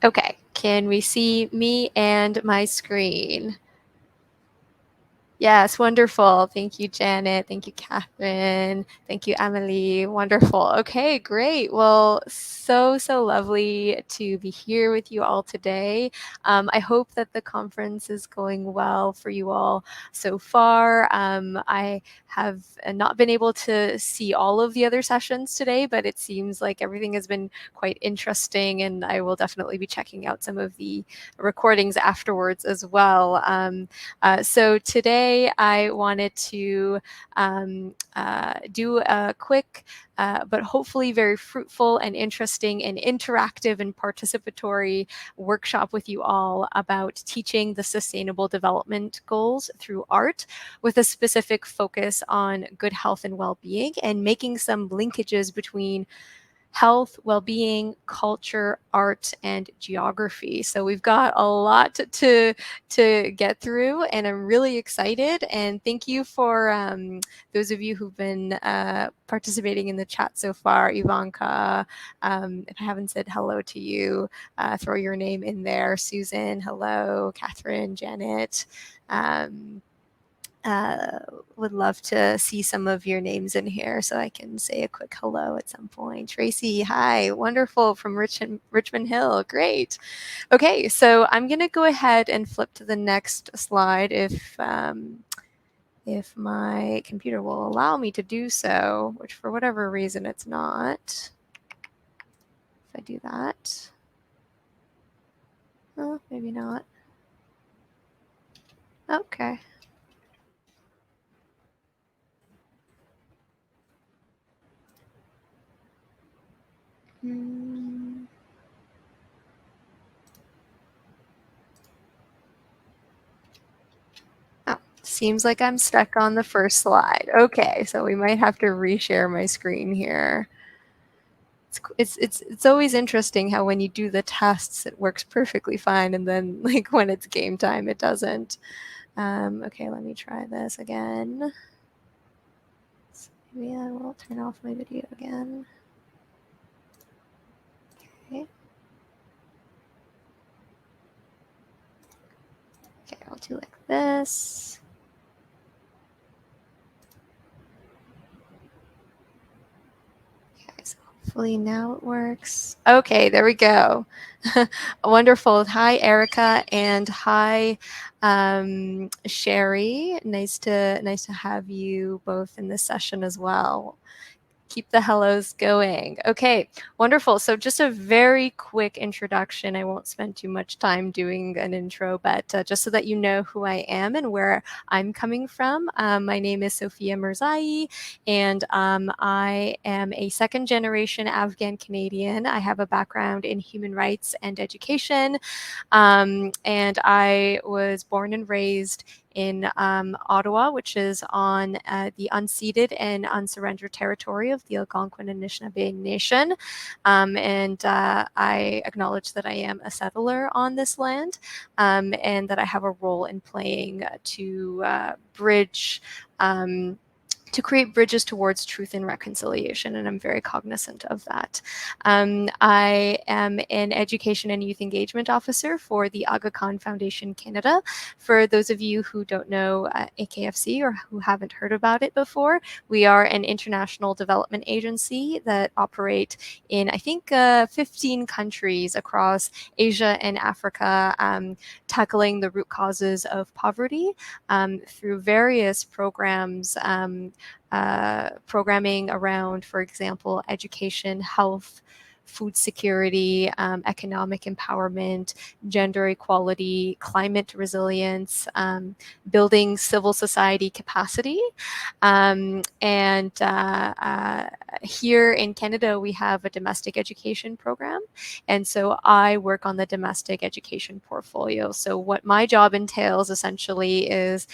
Okay, can we see me and my screen? Yes, wonderful. Thank you, Janet. Thank you, Catherine. Thank you, Emily. Wonderful. Okay, great. Well, so lovely to be here with you all today. I hope that the conference is going well for you all so far. I have not been able to see all of the other sessions today, but it seems like everything has been quite interesting, and I will definitely be checking out some of the recordings afterwards as well. So today I wanted to do a quick but hopefully very fruitful and interesting and interactive and participatory workshop with you all about teaching the Sustainable Development Goals through art, with a specific focus on good health and well-being, and making some linkages between health, well-being, culture, art, and geography. So we've got a lot to get through, and I'm really excited. And thank you for those of you who've been participating in the chat so far. Ivanka, if I haven't said hello to you, throw your name in there. Susan, hello. Catherine, Janet. Would love to see some of your names in here so I can say a quick hello at some point. Tracy, hi, wonderful, from Richmond Hill, great. Okay, so I'm gonna go ahead and flip to the next slide if my computer will allow me to do so, which for whatever reason it's not. If I do that, oh, maybe not. Okay. Oh, seems like I'm stuck on the first slide. Okay, so we might have to reshare my screen here. It's always interesting how when you do the tests, it works perfectly fine, and then like when it's game time, it doesn't. Okay, let me try this again. So maybe I will turn off my video again. Okay. Okay, I'll do like this. Okay, so hopefully now it works. Okay, there we go. Wonderful. Hi, Erica, and hi, Sherry. Nice to have you both in this session as well. Keep the hellos going. Okay, wonderful. So just a very quick introduction. I won't spend too much time doing an intro, but just so that you know who I am and where I'm coming from. My name is Sophia Mirzayee, and I am a second generation Afghan Canadian. I have a background in human rights and education, and I was born and raised in Ottawa, which is on the unceded and unsurrendered territory of the Algonquin and Anishinaabe Nation. And I acknowledge that I am a settler on this land, and that I have a role in playing to bridge to create bridges towards truth and reconciliation, and I'm very cognizant of that. I am an education and youth engagement officer for the Aga Khan Foundation Canada. For those of you who don't know AKFC or who haven't heard about it before, we are an international development agency that operate in, I think, 15 countries across Asia and Africa, tackling the root causes of poverty through various programs, programming around, for example, education, health, food security, economic empowerment, gender equality, climate resilience, building civil society capacity. And here in Canada, we have a domestic education program. And so I work on the domestic education portfolio. So what my job entails essentially is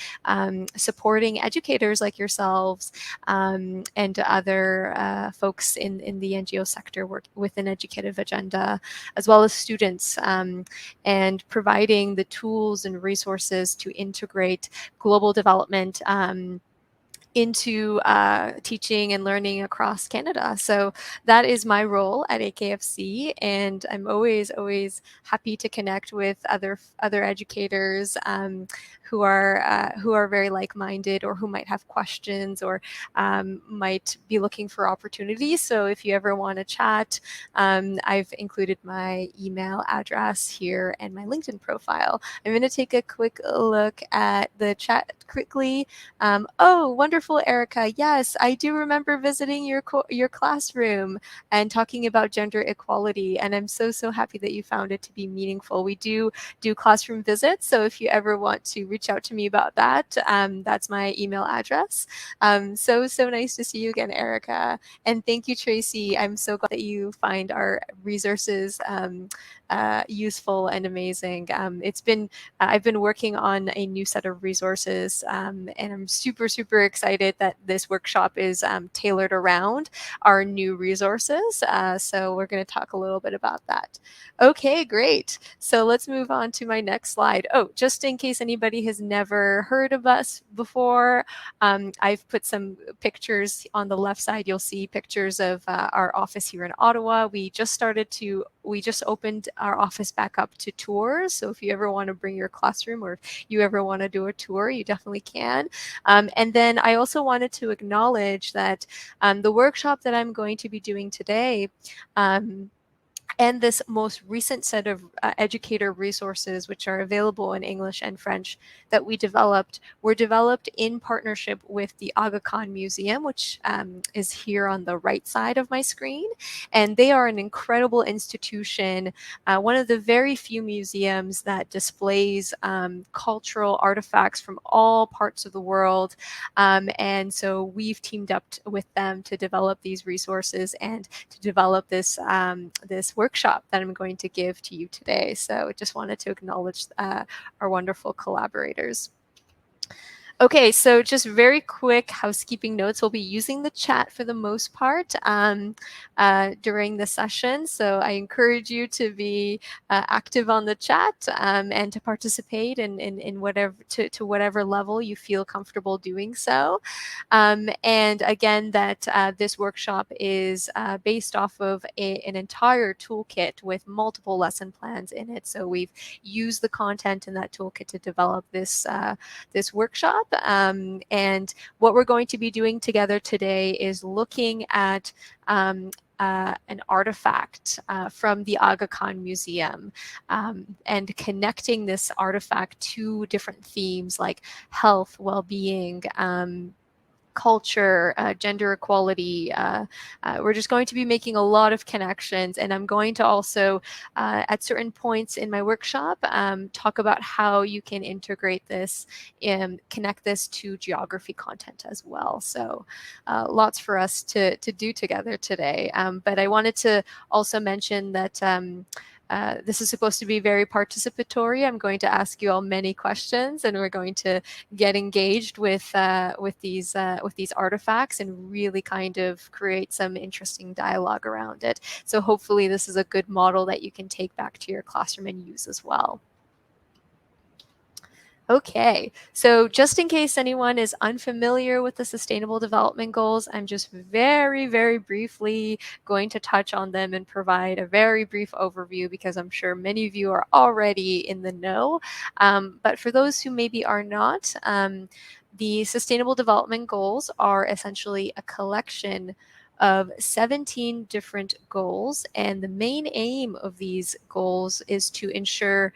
supporting educators like yourselves and other folks in the NGO sector work with an educative agenda, as well as students, and providing the tools and resources to integrate global development into teaching and learning across Canada. So that is my role at AKFC, and I'm always happy to connect with other educators who are very like-minded, or who might have questions, or might be looking for opportunities. So if you ever want to chat, I've included my email address here and my LinkedIn profile. I'm going to take a quick look at the chat quickly. Oh, wonderful, Erica. Yes, I do remember visiting your classroom and talking about gender equality, and I'm so happy that you found it to be meaningful. We do classroom visits, so if you ever want to reach out to me about that, that's my email address. So nice to see you again, Erica, and thank you, Tracy. I'm so glad that you find our resources useful and amazing. I've been working on a new set of resources, and I'm super excited that this workshop is tailored around our new resources. So we're going to talk a little bit about that. Okay, great. So let's move on to my next slide. Oh, just in case anybody has never heard of us before, I've put some pictures on the left side. You'll see pictures of our office here in Ottawa. We just opened our office back up to tours. So if you ever want to bring your classroom, or if you ever want to do a tour, you definitely can. And then I also wanted to acknowledge that the workshop that I'm going to be doing today, and this most recent set of educator resources, which are available in English and French, that were developed in partnership with the Aga Khan Museum, which is here on the right side of my screen. And they are an incredible institution, one of the very few museums that displays cultural artifacts from all parts of the world. And so we've teamed up with them to develop these resources and to develop this workshop that I'm going to give to you today. So just wanted to acknowledge our wonderful collaborators. Okay, so just very quick housekeeping notes. We'll be using the chat for the most part during the session. So I encourage you to be active on the chat and to participate in whatever to whatever level you feel comfortable doing so. And again, that this workshop is based off of an entire toolkit with multiple lesson plans in it. So we've used the content in that toolkit to develop this workshop. And what we're going to be doing together today is looking at an artifact from the Aga Khan Museum and connecting this artifact to different themes like health, well-being, culture, gender equality. We're just going to be making a lot of connections, and I'm going to also, at certain points in my workshop, talk about how you can integrate this and connect this to geography content as well. So lots for us to do together today. But I wanted to also mention that this is supposed to be very participatory. I'm going to ask you all many questions, and we're going to get engaged with these artifacts and really kind of create some interesting dialogue around it. So hopefully this is a good model that you can take back to your classroom and use as well. Okay, so just in case anyone is unfamiliar with the Sustainable Development Goals, I'm just very briefly going to touch on them and provide a very brief overview, because I'm sure many of you are already in the know. But for those who maybe are not, the Sustainable Development Goals are essentially a collection of 17 different goals, and the main aim of these goals is to ensure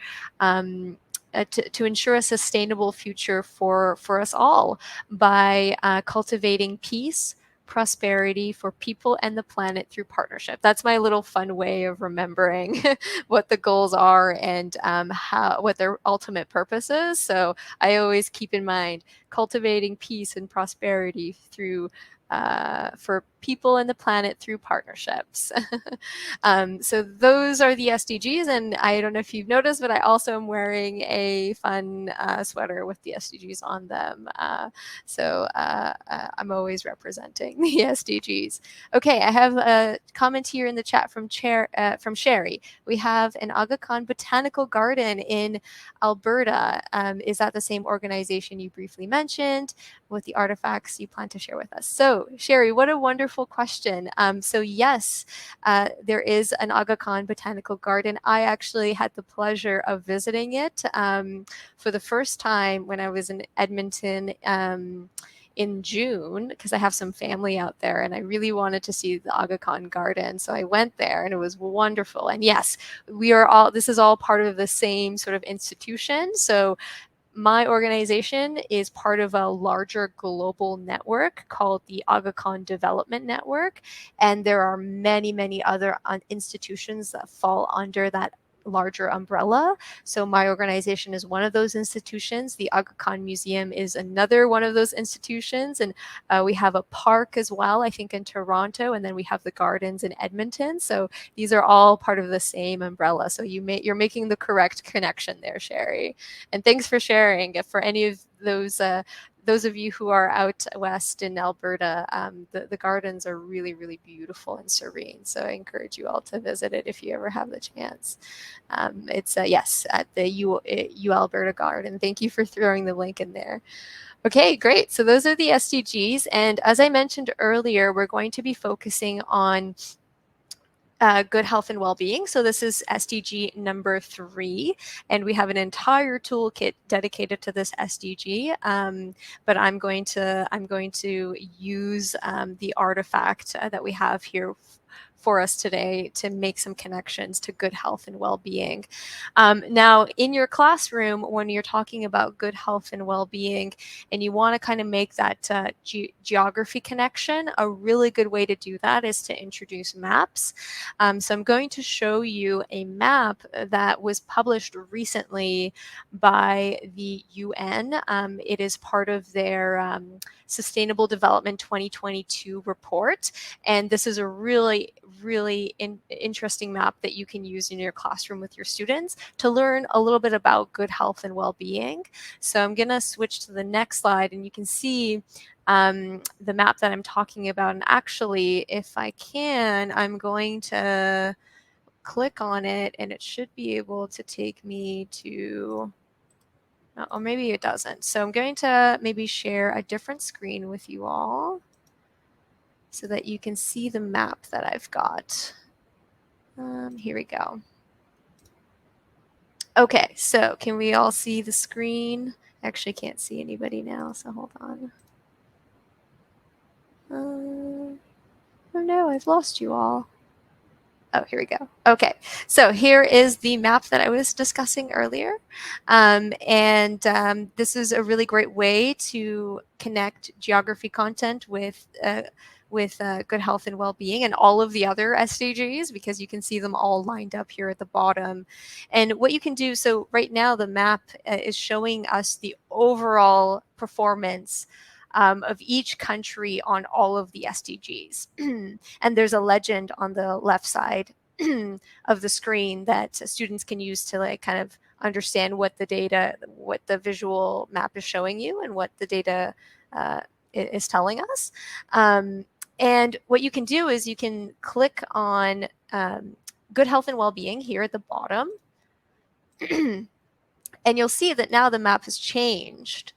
to ensure a sustainable future for us all by cultivating peace, prosperity for people and the planet through partnership. That's my little fun way of remembering what the goals are and what their ultimate purpose is. So I always keep in mind cultivating peace and prosperity through for people and the planet through partnerships. So those are the SDGs, and I don't know if you've noticed, but I also am wearing a fun sweater with the SDGs on them. I'm always representing the SDGs. Okay, I have a comment here in the chat from Sherry. We have an Aga Khan Botanical Garden in Alberta. Is that the same organization you briefly mentioned with the artifacts you plan to share with us? So Sherry, what a wonderful question. So yes, there is an Aga Khan Botanical Garden. I actually had the pleasure of visiting it for the first time when I was in Edmonton in June, because I have some family out there and I really wanted to see the Aga Khan Garden. So I went there and it was wonderful. And yes, this is all part of the same sort of institution. So my organization is part of a larger global network called the Aga Khan Development Network. And there are many, many other institutions that fall under that larger umbrella. So my organization is one of those institutions. The Aga Khan Museum is another one of those institutions. And we have a park as well, I think in Toronto, and then we have the gardens in Edmonton. So these are all part of the same umbrella. So you're making the correct connection there, Sherry. And thanks for sharing. For any of those of you who are out west in Alberta, the gardens are really, really beautiful and serene. So I encourage you all to visit it if you ever have the chance. It's yes, at the U Alberta Garden. Thank you for throwing the link in there. Okay, great. So those are the SDGs. And as I mentioned earlier, we're going to be focusing on good health and well-being. So this is SDG number 3, and we have an entire toolkit dedicated to this SDG. But I'm going to use the artifact that we have here for us today to make some connections to good health and well-being. Now, in your classroom, when you're talking about good health and well-being, and you want to kind of make that geography connection, a really good way to do that is to introduce maps. So I'm going to show you a map that was published recently by the UN. It is part of their Sustainable Development 2022 report. And this is a really interesting map that you can use in your classroom with your students to learn a little bit about good health and well-being. So I'm going to switch to the next slide, and you can see the map that I'm talking about. And actually, if I can, I'm going to click on it, and it should be able to take me to, or maybe it doesn't. So I'm going to maybe share a different screen with you all so that you can see the map that I've got. Here we go. Okay, so can we all see the screen? I actually can't see anybody now, so hold on. Oh no, I've lost you all. Oh, here we go. Okay, so here is the map that I was discussing earlier. This is a really great way to connect geography content with good health and well-being and all of the other SDGs, because you can see them all lined up here at the bottom. And what you can do, so right now the map is showing us the overall performance of each country on all of the SDGs. And there's a legend on the left side of the screen that students can use to like kind of understand what the visual map is showing you and what the data is telling us. And what you can do is you can click on good health and well-being here at the bottom. And you'll see that now the map has changed.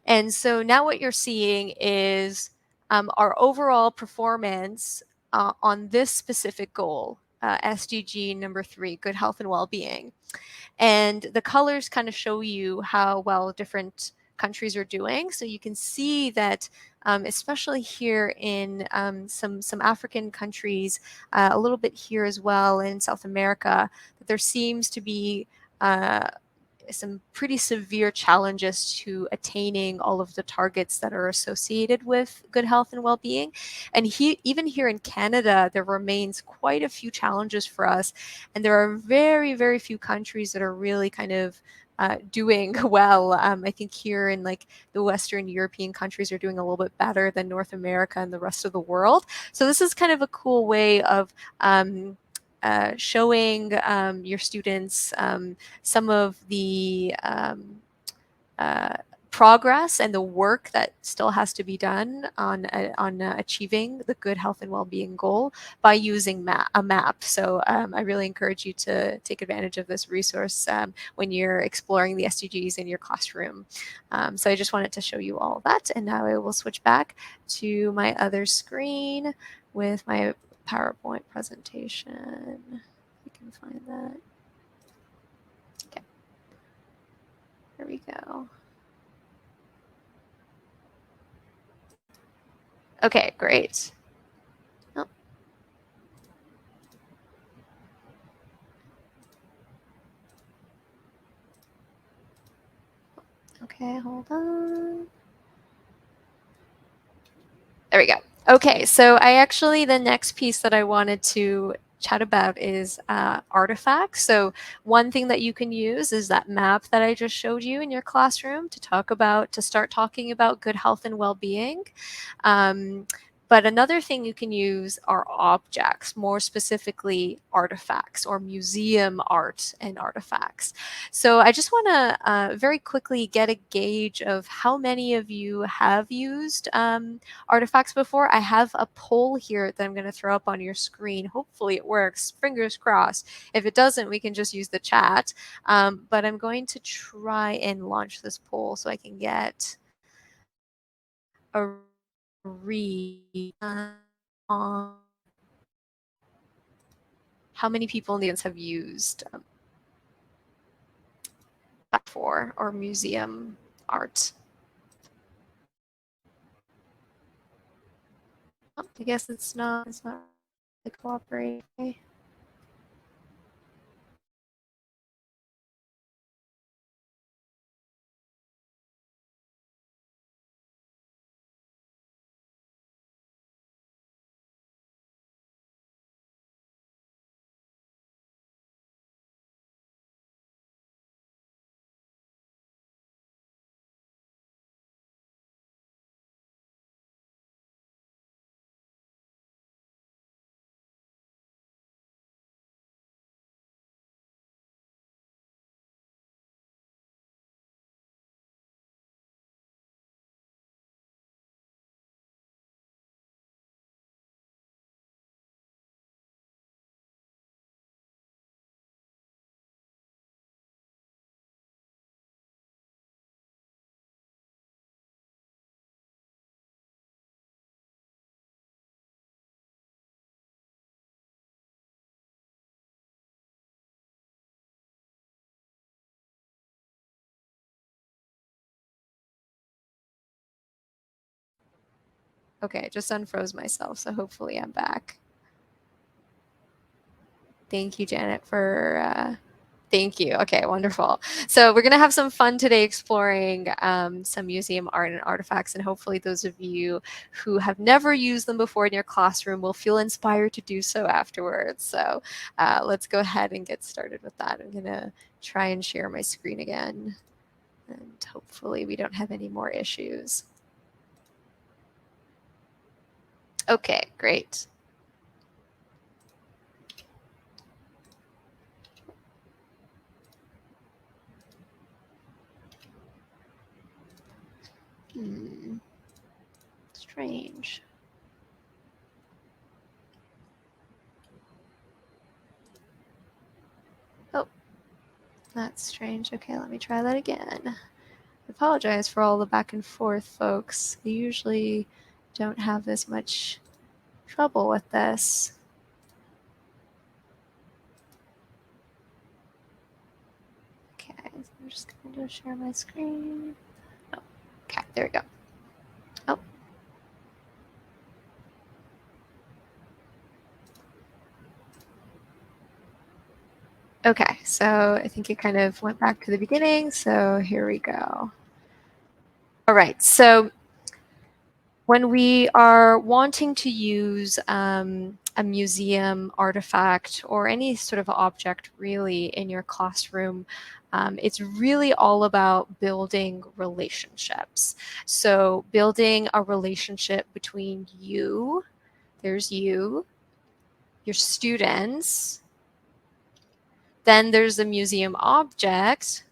And so now what you're seeing is our overall performance on this specific goal, SDG number 3, good health and well-being. And the colors kind of show you how well different countries are doing. So you can see that especially here in some African countries, a little bit here as well in South America, that there seems to be some pretty severe challenges to attaining all of the targets that are associated with good health and well-being. And even here in Canada, there remains quite a few challenges for us. And there are very, very few countries that are really kind of doing well. I think here in like the Western European countries are doing a little bit better than North America and the rest of the world. So this is kind of a cool way of showing your students some of the progress and the work that still has to be done on achieving the good health and well-being goal by using a map. So I really encourage you to take advantage of this resource when you're exploring the SDGs in your classroom. So I just wanted to show you all of that, and now I will switch back to my other screen with my PowerPoint presentation. If you can find that. Okay, here we go. Okay, great. Oh. Okay, hold on. There we go. Okay, so the next piece that I wanted to chat about is artifacts. So one thing that you can use is that map that I just showed you in your classroom to start talking about good health and well-being. But another thing you can use are objects, more specifically artifacts or museum art and artifacts. So I just want to very quickly get a gauge of how many of you have used artifacts before. I have a poll here that I'm going to throw up on your screen. Hopefully it works. Fingers crossed. If it doesn't, we can just use the chat. But I'm going to try and launch this poll so I can get a read on how many people in the audience have used for or museum art. I guess it's not cooperating. Okay, I just unfroze myself, so hopefully I'm back. Thank you, Janet, for thank you. Okay, wonderful. So we're going to have some fun today exploring some museum art and artifacts, and hopefully those of you who have never used them before in your classroom will feel inspired to do so afterwards. So let's go ahead and get started with that. I'm going to try and share my screen again, and hopefully we don't have any more issues. Okay, great. Strange. Oh, that's strange. Okay, let me try that again. I apologize for all the back and forth, folks. I usually don't have this much trouble with this. Okay, I'm just going to share my screen. Oh, okay, there we go. Oh. Okay, so I think it kind of went back to the beginning. So here we go. All right, so When we are wanting to use a museum artifact or any sort of object really in your classroom, it's really all about building relationships. So building a relationship between you, there's you, your students, then there's the museum object,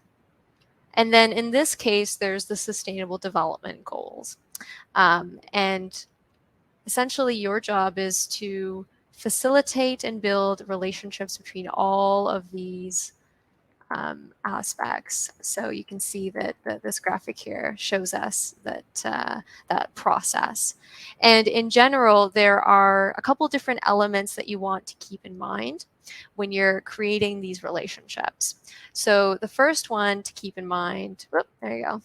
and then in this case, there's the Sustainable Development Goals. And essentially, your job is to facilitate and build relationships between all of these aspects. So you can see that this graphic here shows us that process. And in general, there are a couple different elements that you want to keep in mind when you're creating these relationships. So the first one to keep in mind, whoop, there you go.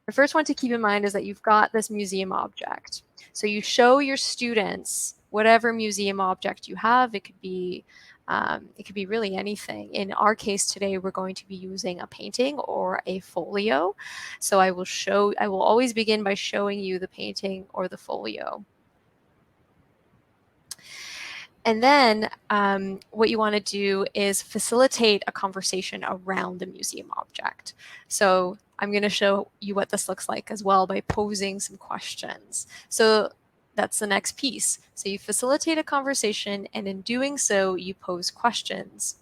The first one to keep in mind is that you've got this museum object. So you show your students whatever museum object you have. It could be really anything. In our case today, we're going to be using a painting or a folio. So I will always begin by showing you the painting or the folio. And then what you want to do is facilitate a conversation around the museum object. So I'm going to show you what this looks like as well by posing some questions. So that's the next piece. So you facilitate a conversation, and in doing so, you pose questions.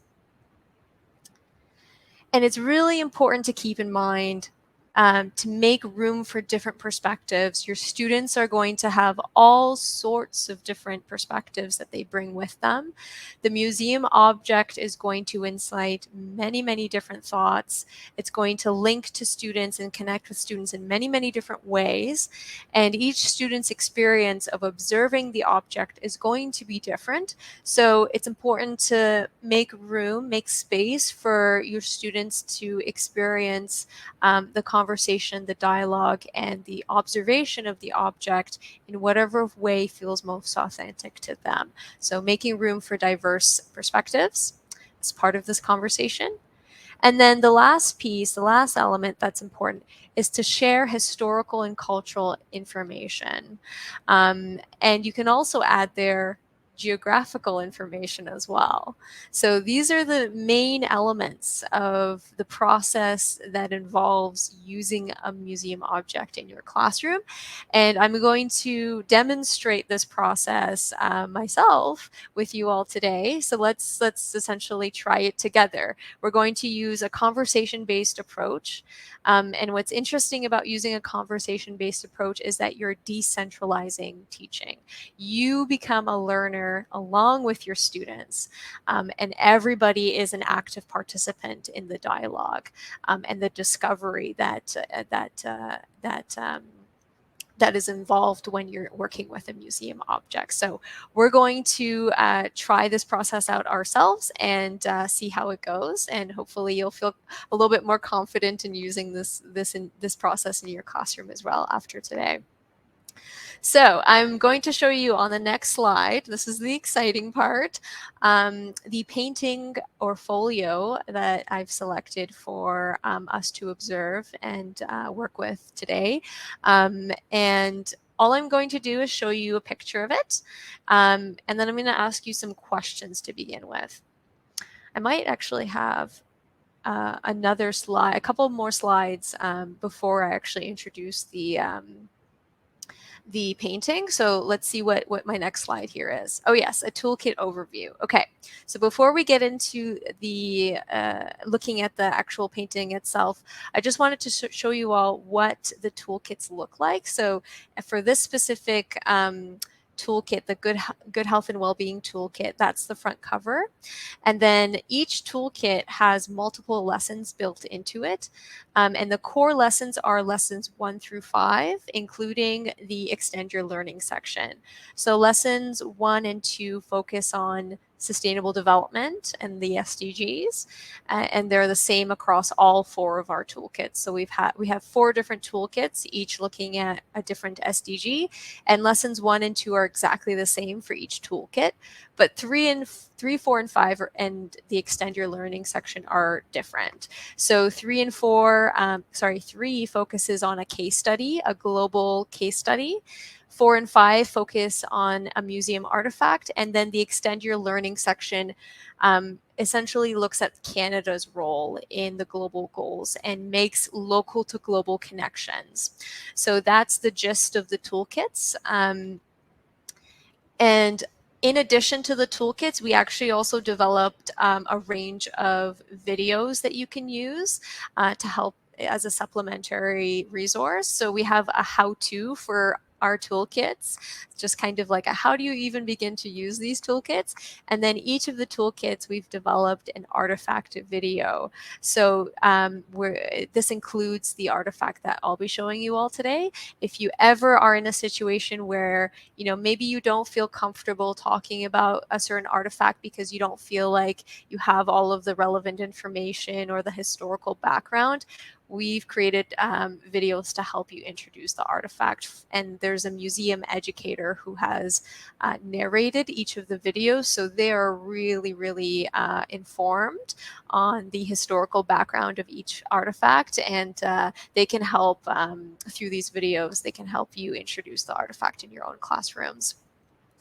And it's really important to keep in mind to make room for different perspectives. Your students are going to have all sorts of different perspectives that they bring with them. The museum object is going to incite many, many different thoughts. It's going to link to students and connect with students in many, many different ways. And each student's experience of observing the object is going to be different. So it's important to make room, make space for your students to experience the conversation, the dialogue, and the observation of the object in whatever way feels most authentic to them. So making room for diverse perspectives as part of this conversation. And then the last piece, the last element that's important is to share historical and cultural information. And you can also add there geographical information as well. So these are the main elements of the process that involves using a museum object in your classroom. And I'm going to demonstrate this process myself with you all today. So let's essentially try it together. We're going to use a conversation-based approach. And what's interesting about using a conversation-based approach is that you're decentralizing teaching. You become a learner along with your students, and everybody is an active participant in the dialogue and the discovery that is involved when you're working with a museum object. So we're going to try this process out ourselves and see how it goes. And hopefully you'll feel a little bit more confident in using this process in your classroom as well after today. So I'm going to show you on the next slide. This is the exciting part. The painting or folio that I've selected for us to observe and work with today. And all I'm going to do is show you a picture of it. And then I'm going to ask you some questions to begin with. I might actually have another slide, a couple more slides before I actually introduce the painting. So let's see what my next slide here is. Oh yes, a toolkit overview. Okay, so before we get into the looking at the actual painting itself, I just wanted to show you all what the toolkits look like. So for this specific toolkit, the Good Health and Wellbeing toolkit, that's the front cover. And then each toolkit has multiple lessons built into it. And the core lessons are lessons 1 through 5, including the Extend Your Learning section. So lessons 1 and 2 focus on sustainable development and the SDGs, and they're the same across all 4 of our toolkits. So we have 4 different toolkits, each looking at a different SDG, and lessons 1 and 2 are exactly the same for each toolkit, but 3, 4, and 5 and the Extend Your Learning section are different. So 3 and 4, 3 focuses on a case study, a global case study. 4 and 5 focus on a museum artifact, and then the Extend Your Learning section essentially looks at Canada's role in the global goals and makes local to global connections. So that's the gist of the toolkits. And in addition to the toolkits, we actually also developed a range of videos that you can use to help as a supplementary resource. So we have a how-to for our toolkits, just kind of like a how do you even begin to use these toolkits? And then each of the toolkits, we've developed an artifact video. So this includes the artifact that I'll be showing you all today. If you ever are in a situation where, maybe you don't feel comfortable talking about a certain artifact because you don't feel like you have all of the relevant information or the historical background, we've created videos to help you introduce the artifact. And there's a museum educator who has narrated each of the videos. So they are really, really informed on the historical background of each artifact. And they can help, through these videos, they can help you introduce the artifact in your own classrooms.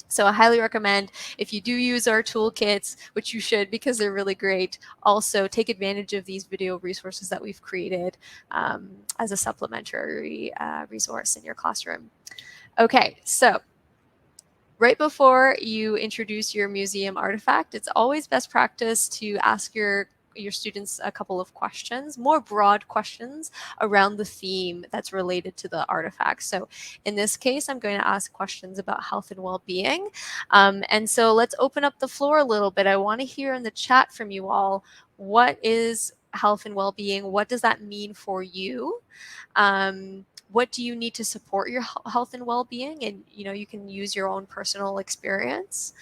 So I highly recommend, if you do use our toolkits, which you should because they're really great, also take advantage of these video resources that we've created as a supplementary resource in your classroom. Okay, so right before you introduce your museum artifact, it's always best practice to ask your students a couple of questions, more broad questions around the theme that's related to the artifact. So in this case, I'm going to ask questions about health and well-being. And so let's open up the floor a little bit. I want to hear in the chat from you all, what is health and well-being? What does that mean for you? What do you need to support your health and well-being? And you can use your own personal experience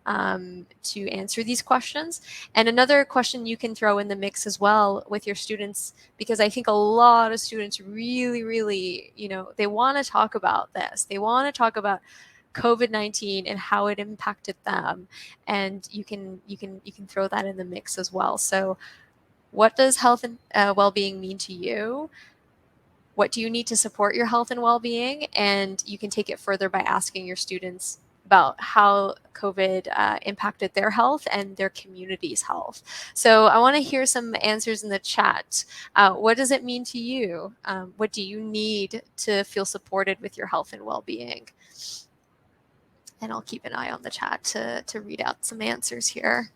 to answer these questions. And another question you can throw in the mix as well with your students, because I think a lot of students really, really, they want to talk about this. They want to talk about COVID-19 and how it impacted them, and you can throw that in the mix as well. So, what does health and well-being mean to you? What do you need to support your health and well-being? And you can take it further by asking your students about how COVID impacted their health and their community's health. So I want to hear some answers in the chat. What does it mean to you? What do you need to feel supported with your health and well-being? And I'll keep an eye on the chat to read out some answers here.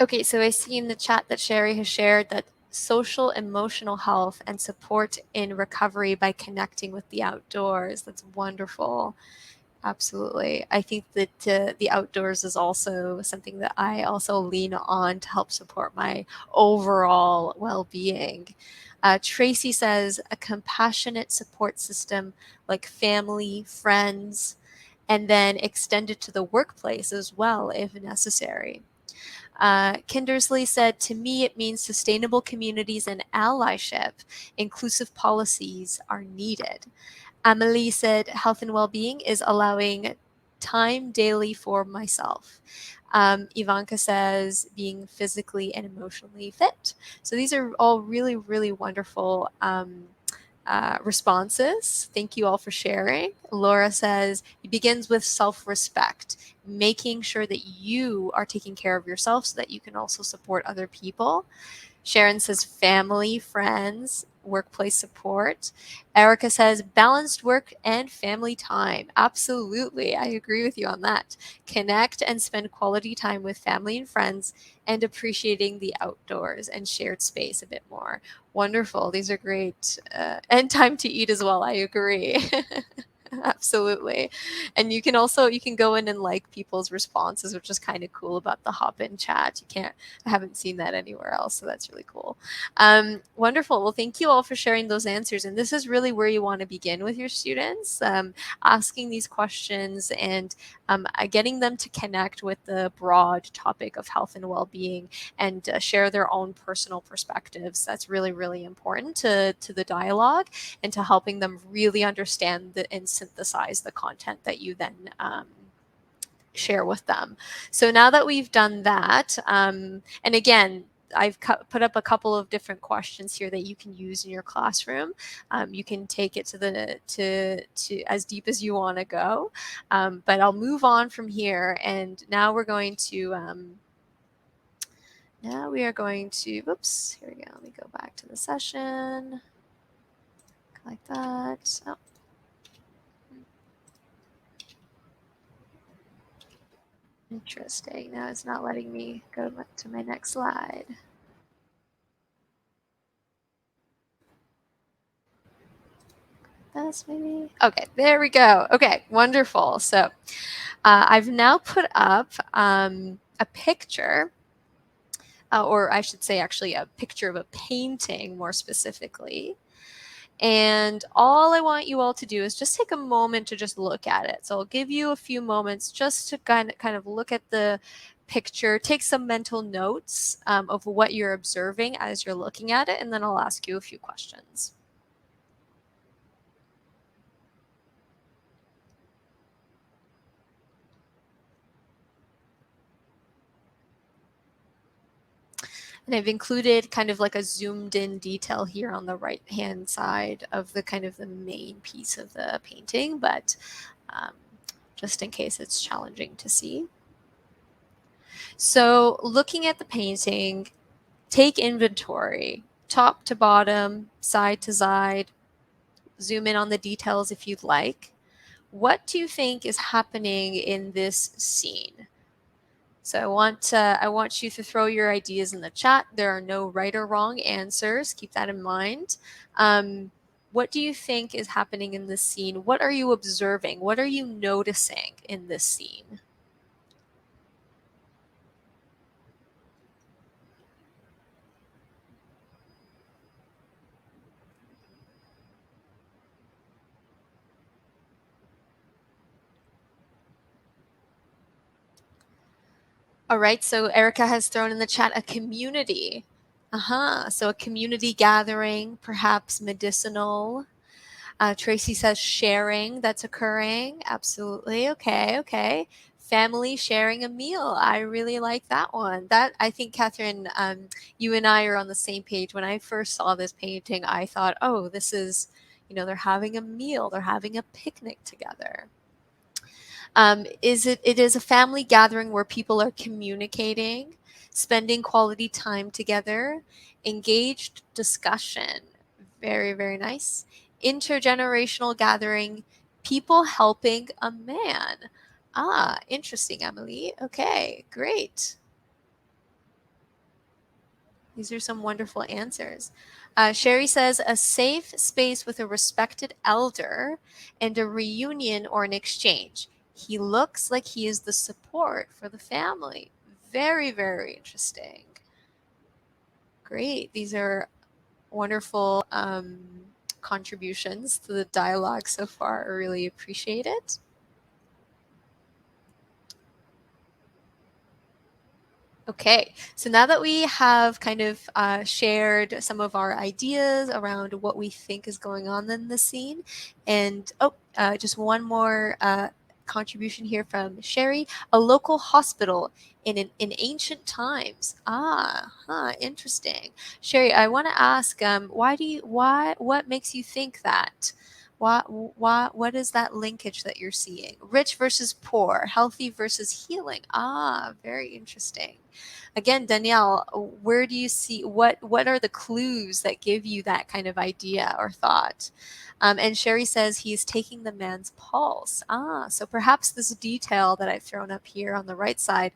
Okay, so I see in the chat that Sherry has shared that social emotional health and support in recovery by connecting with the outdoors. That's wonderful. Absolutely. I think that the outdoors is also something that I also lean on to help support my overall well-being. Tracy says a compassionate support system like family, friends, and then extend it to the workplace as well if necessary. Kindersley said, to me, it means sustainable communities and allyship. Inclusive policies are needed. Amelie said, health and well-being is allowing time daily for myself. Ivanka says, being physically and emotionally fit. So these are all really, really wonderful responses. Thank you all for sharing. Laura says, it begins with self-respect. making sure that you are taking care of yourself so that you can also support other people. Sharon says family, friends, workplace support. Erica says balanced work and family time. Absolutely. I agree with you on that. Connect and spend quality time with family and friends and appreciating the outdoors and shared space a bit more. Wonderful. These are great. And time to eat as well. I agree. Absolutely. And you can also, you can go in and like people's responses, which is kind of cool about the hop-in chat. I haven't seen that anywhere else, so that's really cool. Wonderful. Well, thank you all for sharing those answers. And this is really where you want to begin with your students, asking these questions and getting them to connect with the broad topic of health and well-being and share their own personal perspectives. That's really, really important to the dialogue and to helping them really understand and synthesize the content that you then share with them. So now that we've done that, and again, I've put up a couple of different questions here that you can use in your classroom. You can take it to as deep as you want to go, but I'll move on from here. And now we're going to oops, here we go. Let me go back to the session like that. Oh. Interesting. Now it's not letting me go to my next slide. That's maybe. Okay, there we go. Okay, wonderful. So I've now put up a picture, or I should say actually a picture of a painting more specifically. And all I want you all to do is just take a moment to just look at it. So I'll give you a few moments just to kind of look at the picture, take some mental notes of what you're observing as you're looking at it, and then I'll ask you a few questions. And I've included kind of like a zoomed in detail here on the right hand side of the kind of the main piece of the painting, but just in case it's challenging to see. So looking at the painting, take inventory, top to bottom, side to side, zoom in on the details if you'd like. What do you think is happening in this scene? So I want you to throw your ideas in the chat. There are no right or wrong answers. Keep that in mind. What do you think is happening in this scene? What are you observing? What are you noticing in this scene? All right, so Erica has thrown in the chat a community. So a community gathering, perhaps medicinal. Tracy says sharing that's occurring. Absolutely. Okay. Family sharing a meal. I really like that one. That I think, Catherine, you and I are on the same page. When I first saw this painting, I thought, oh, this is, they're having a meal. They're having a picnic together. It is a family gathering where people are communicating, spending quality time together, engaged discussion. Very, very nice. Intergenerational gathering, people helping a man. Interesting, Emily. Okay, great. These are some wonderful answers. Sherry says, a safe space with a respected elder and a reunion or an exchange. He looks like he is the support for the family. Very, very interesting. Great. These are wonderful contributions to the dialogue so far. I really appreciate it. Okay, so now that we have kind of shared some of our ideas around what we think is going on in the scene, and just one more contribution here from Sherry, a local hospital in ancient times. Interesting. Sherry, I want to ask, what makes you think that? What is that linkage that you're seeing? Rich versus poor, healthy versus healing. Ah, very interesting. Again, Danielle, where do you see, what are the clues that give you that kind of idea or thought? And Sherry says he's taking the man's pulse. Ah, so perhaps this detail that I've thrown up here on the right side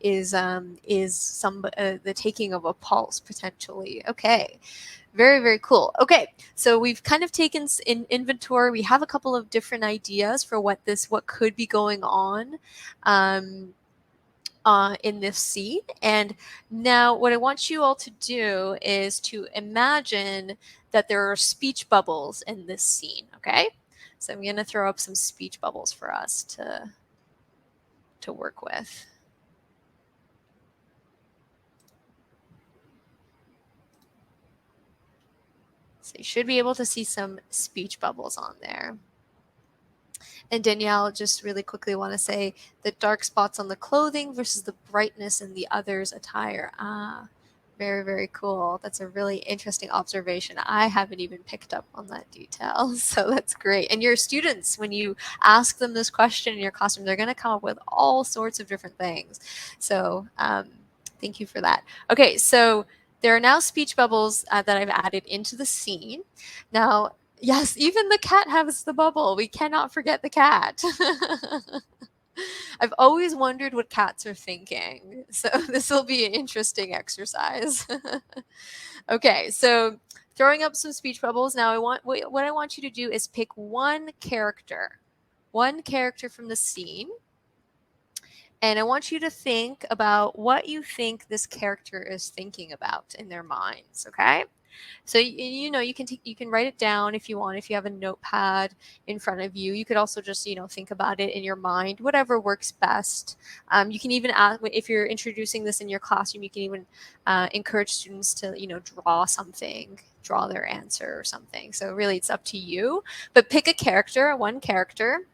is the taking of a pulse potentially. Okay. Very, very cool. Okay, so we've kind of taken in inventory. We have a couple of different ideas for what could be going on in this scene. And now what I want you all to do is to imagine that there are speech bubbles in this scene, okay? So I'm going to throw up some speech bubbles for us to work with. So you should be able to see some speech bubbles on there. And Danielle, just really quickly want to say the dark spots on the clothing versus the brightness in the other's attire. Ah, very, very cool. That's a really interesting observation. I haven't even picked up on that detail. So that's great. And your students, when you ask them this question in your classroom, they're going to come up with all sorts of different things. So thank you for that. Okay, so there are now speech bubbles that I've added into the scene. Now, yes, even the cat has the bubble. We cannot forget the cat. I've always wondered what cats are thinking. So this will be an interesting exercise. Okay, so throwing up some speech bubbles. Now what I want you to do is pick one character from the scene. And I want you to think about what you think this character is thinking about in their minds, okay? So you know you can write it down if you want. If you have a notepad in front of you, you could also just think about it in your mind, whatever works best. You can even ask, if you're introducing this in your classroom, you can even encourage students to draw something, draw their answer or something. So really, it's up to you. But pick a character, one character,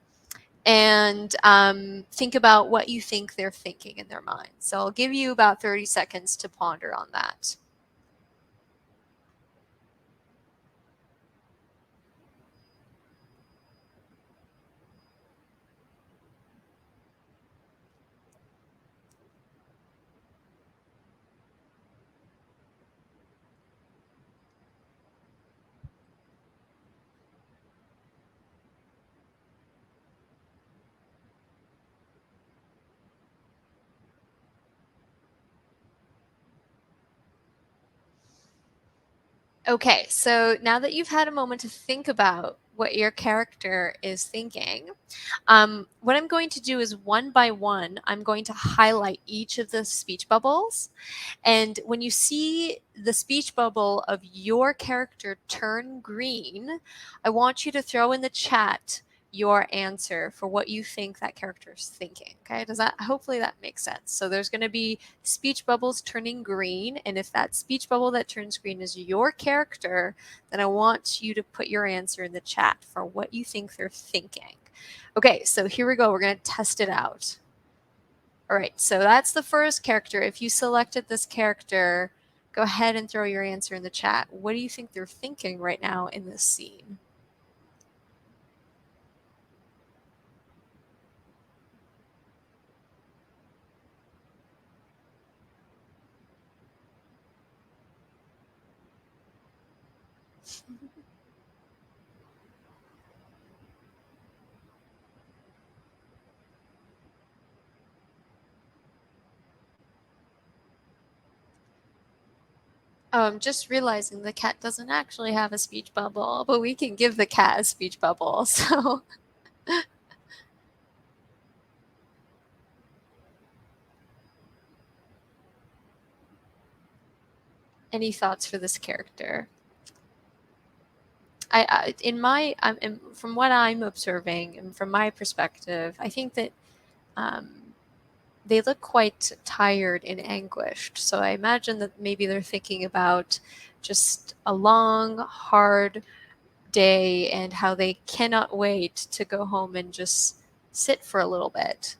and think about what you think they're thinking in their mind. So I'll give you about 30 seconds to ponder on that. Okay, so now that you've had a moment to think about what your character is thinking, what I'm going to do is one by one, I'm going to highlight each of the speech bubbles. And when you see the speech bubble of your character turn green, I want you to throw in the chat your answer for what you think that character is thinking. Okay, hopefully that makes sense. So there's going to be speech bubbles turning green, and if that speech bubble that turns green is your character, then I want you to put your answer in the chat for what you think they're thinking. Okay, so here we go. We're going to test it out. All right, so that's the first character. If you selected this character, go ahead and throw your answer in the chat. What do you think they're thinking right now in this scene? Just realizing the cat doesn't actually have a speech bubble, but we can give the cat a speech bubble. So, any thoughts for this character? From what I'm observing and from my perspective, I think that they look quite tired and anguished. So I imagine that maybe they're thinking about just a long, hard day and how they cannot wait to go home and just sit for a little bit.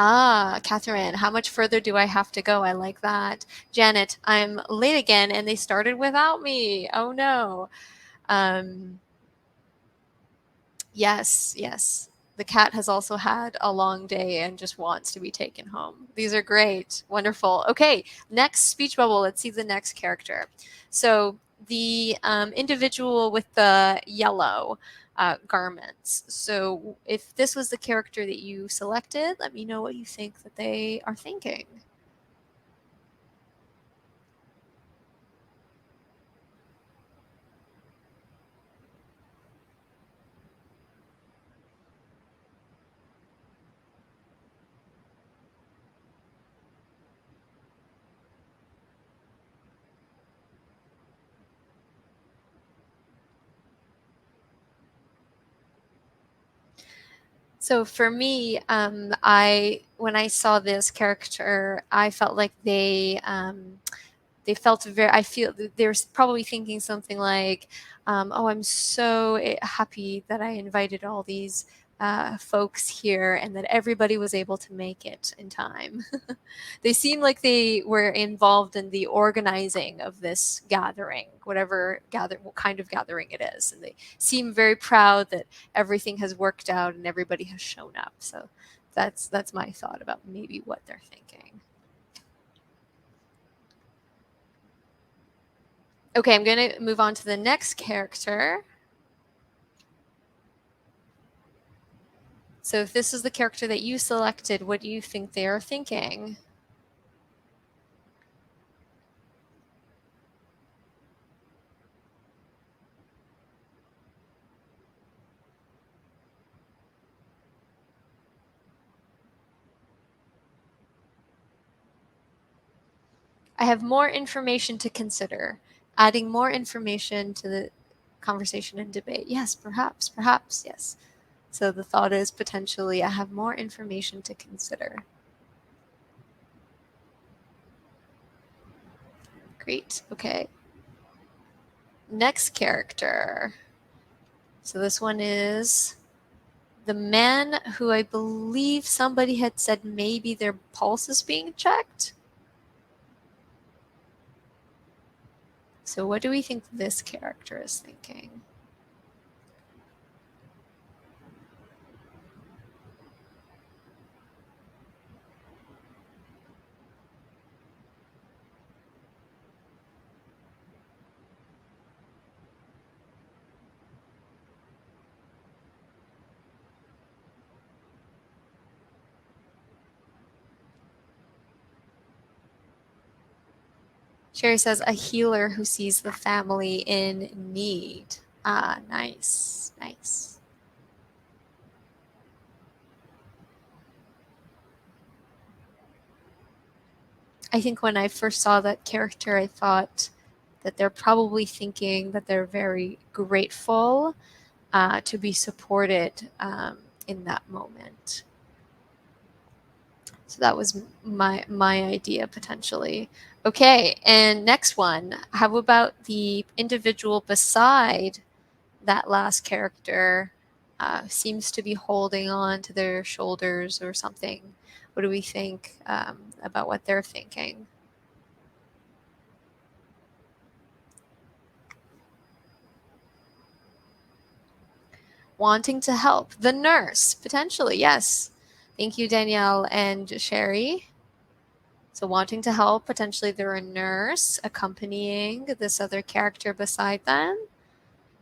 Ah, Catherine, how much further do I have to go? I like that. Janet, I'm late again and they started without me. Oh no. Um, yes, yes. The cat has also had a long day and just wants to be taken home. These are great. Wonderful. Okay, next speech bubble. Let's see the next character. So the individual with the yellow garments. So if this was the character that you selected, let me know what you think that they are thinking. So for me, when I saw this character, I felt like they felt very, I feel they're probably thinking something like, oh, I'm so happy that I invited all these folks here and that everybody was able to make it in time. They seem like they were involved in the organizing of this gathering, what kind of gathering it is. And they seem very proud that everything has worked out and everybody has shown up. So that's my thought about maybe what they're thinking. Okay, I'm going to move on to the next character. So if this is the character that you selected, what do you think they are thinking? I have more information to consider. Adding more information to the conversation and debate. Yes, perhaps, yes. So the thought is potentially I have more information to consider. Great, okay. Next character. So this one is the man who I believe somebody had said maybe their pulse is being checked. So what do we think this character is thinking? Sherry says, a healer who sees the family in need. Ah, nice, nice. I think when I first saw that character, I thought that they're probably thinking that they're very grateful to be supported in that moment. So that was my idea potentially. Okay, and next one. How about the individual beside that last character seems to be holding on to their shoulders or something? What do we think about what they're thinking? Wanting to help. The nurse, potentially, yes. Thank you, Danielle and Sherry. So, wanting to help, potentially they're a nurse accompanying this other character beside them.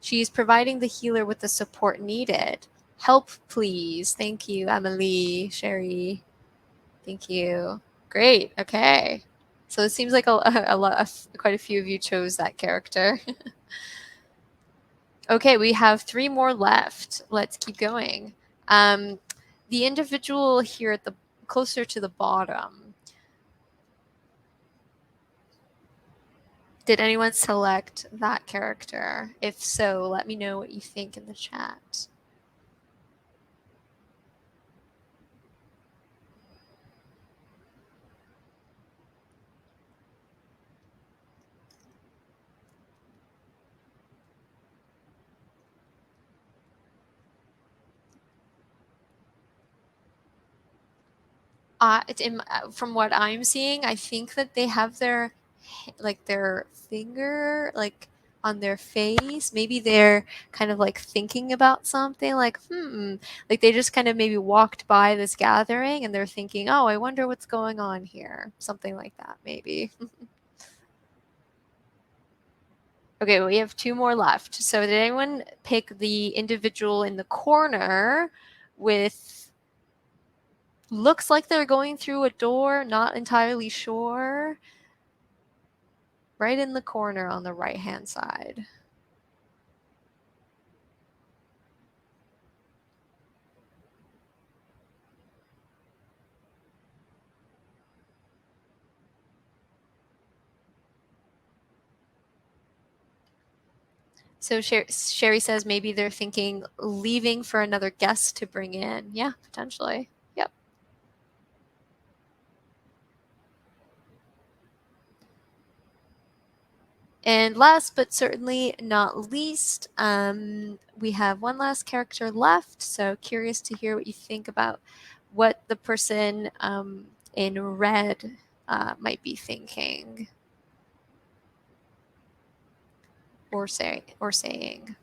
She's providing the healer with the support needed. Help, please. Thank you, Emily, Sherry. Thank you. Great. Okay. So it seems like quite a few of you chose that character. Okay, we have three more left. Let's keep going. Um, the individual here at the closer to the bottom. Did anyone select that character? If so, let me know what you think in the chat. from what I'm seeing, I think that they have their finger like on their face. Maybe they're kind of like thinking about something, like like they just kind of maybe walked by this gathering and they're thinking, oh, I wonder what's going on here, something like that maybe. Okay, we have two more left. So did anyone pick the individual in the corner with, looks like they're going through a door, not entirely sure? Right in the corner on the right-hand side. So Sherry says maybe they're thinking leaving for another guest to bring in. Yeah, potentially. Yep. And last but certainly not least, we have one last character left. So curious to hear what you think about what the person in red might be thinking or saying.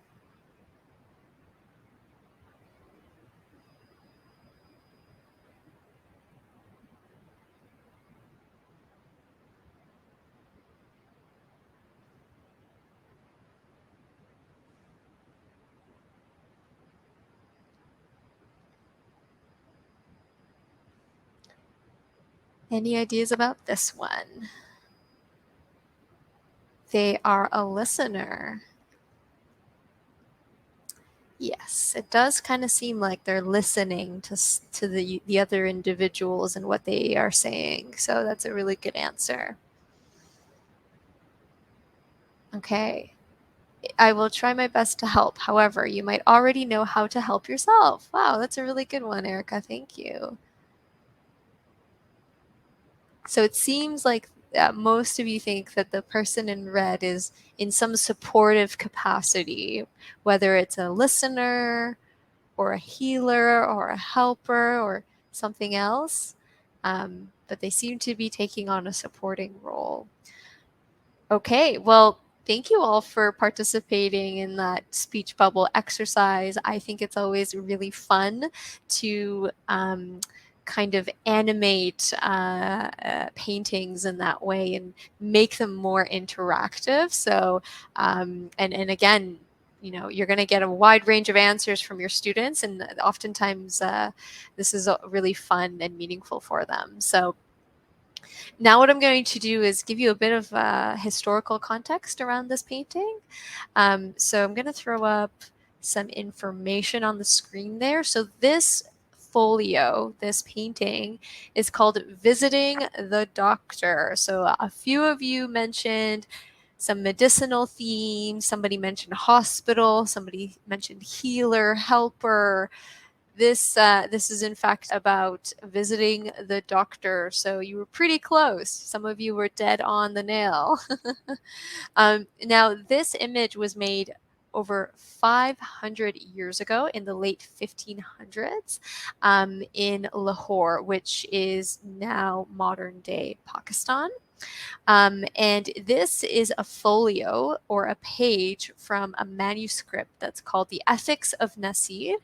Any ideas about this one? They are a listener. Yes, it does kind of seem like they're listening to the other individuals and what they are saying. So that's a really good answer. Okay. I will try my best to help. However, you might already know how to help yourself. Wow, that's a really good one, Erica. Thank you. So it seems like most of you think that the person in red is in some supportive capacity, whether it's a listener or a healer or a helper or something else. But they seem to be taking on a supporting role. Okay, well, thank you all for participating in that speech bubble exercise. I think it's always really fun to kind of animate paintings in that way and make them more interactive. So, and again, you know, you're going to get a wide range of answers from your students, and oftentimes this is really fun and meaningful for them. So now what I'm going to do is give you a bit of historical context around this painting. So I'm going to throw up some information on the screen there. So this folio, this painting, is called Visiting the Doctor. So a few of you mentioned some medicinal themes, somebody mentioned hospital, somebody mentioned healer, helper. This is in fact about visiting the doctor. So you were pretty close. Some of you were dead on the nail. Now this image was made over 500 years ago in the late 1500s in Lahore, which is now modern day Pakistan. And this is a folio or a page from a manuscript that's called the Ethics of Nasir.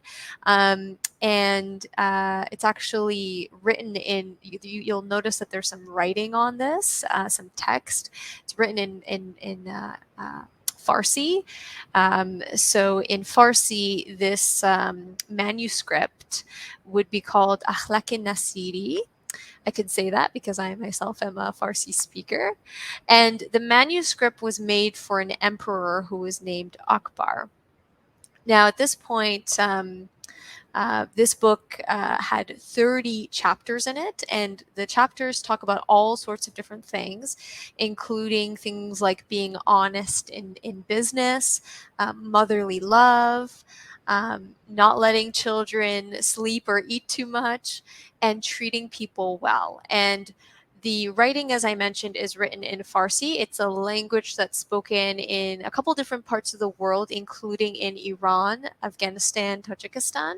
And it's actually written in, you'll notice that there's some writing on this, some text. It's written in Farsi. So in Farsi, this manuscript would be called Akhlaq-e-Nasiri. I could say that because I myself am a Farsi speaker. And the manuscript was made for an emperor who was named Akbar. Now, at this point, this book had 30 chapters in it, and the chapters talk about all sorts of different things, including things like being honest in business, motherly love, not letting children sleep or eat too much, and treating people well. And the writing, as I mentioned, is written in Farsi. It's a language that's spoken in a couple different parts of the world, including in Iran, Afghanistan, Tajikistan.